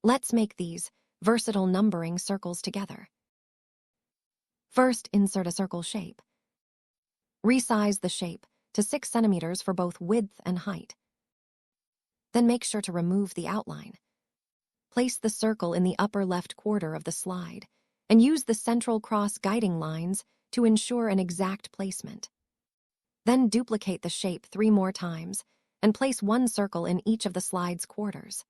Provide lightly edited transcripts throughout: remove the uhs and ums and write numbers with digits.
Let's make these versatile numbering circles together. First, insert a circle shape. Resize the shape to 6 centimeters for both width and height. Then make sure to remove the outline. Place the circle in the upper left quarter of the slide and use the central cross guiding lines to ensure an exact placement. Then duplicate the shape 3 more times and place one circle in each of the slide's quarters.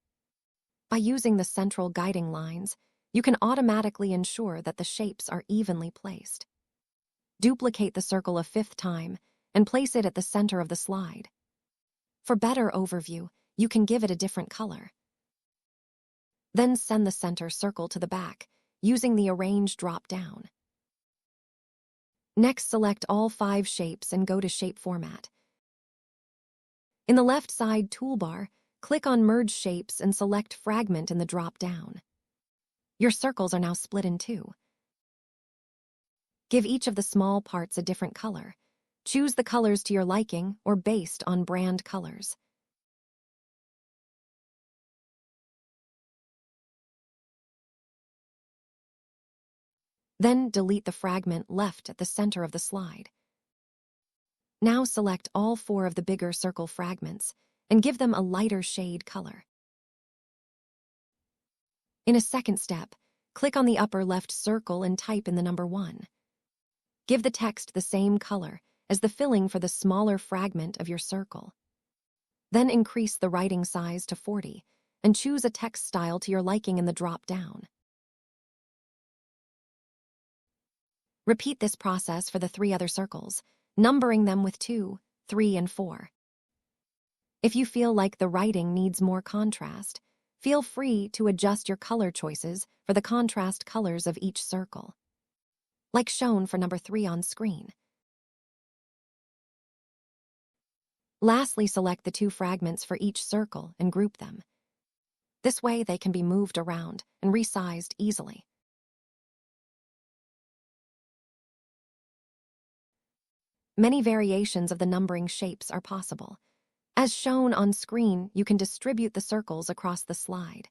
By using the central guiding lines, you can automatically ensure that the shapes are evenly placed. Duplicate the circle a 5th time and place it at the center of the slide. For better overview, you can give it a different color. Then send the center circle to the back using the Arrange drop-down. Next, select all 5 shapes and go to Shape Format. In the left side toolbar, click on Merge Shapes and select Fragment in the drop-down. Your circles are now split in 2. Give each of the small parts a different color. Choose the colors to your liking or based on brand colors. Then delete the fragment left at the center of the slide. Now select all 4 of the bigger circle fragments and give them a lighter shade color. In a second step, click on the upper left circle and type in the number 1. Give the text the same color as the filling for the smaller fragment of your circle. Then increase the writing size to 40 and choose a text style to your liking in the drop-down. Repeat this process for the 3 other circles, numbering them with 2, 3, and 4. If you feel like the writing needs more contrast, feel free to adjust your color choices for the contrast colors of each circle, like shown for number 3 on screen. Lastly, select the 2 fragments for each circle and group them. This way they can be moved around and resized easily. Many variations of the numbering shapes are possible. As shown on screen, you can distribute the circles across the slide.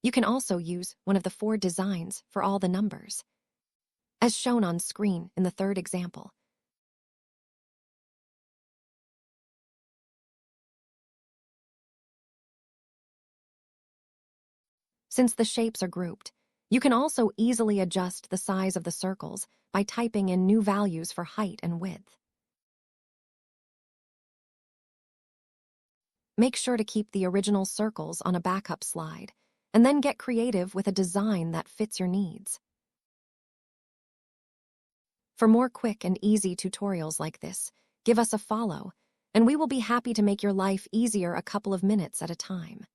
You can also use one of the 4 designs for all the numbers, as shown on screen in the 3rd example. Since the shapes are grouped, you can also easily adjust the size of the circles by typing in new values for height and width. Make sure to keep the original circles on a backup slide, and then get creative with a design that fits your needs. For more quick and easy tutorials like this, give us a follow, and we will be happy to make your life easier a couple of minutes at a time.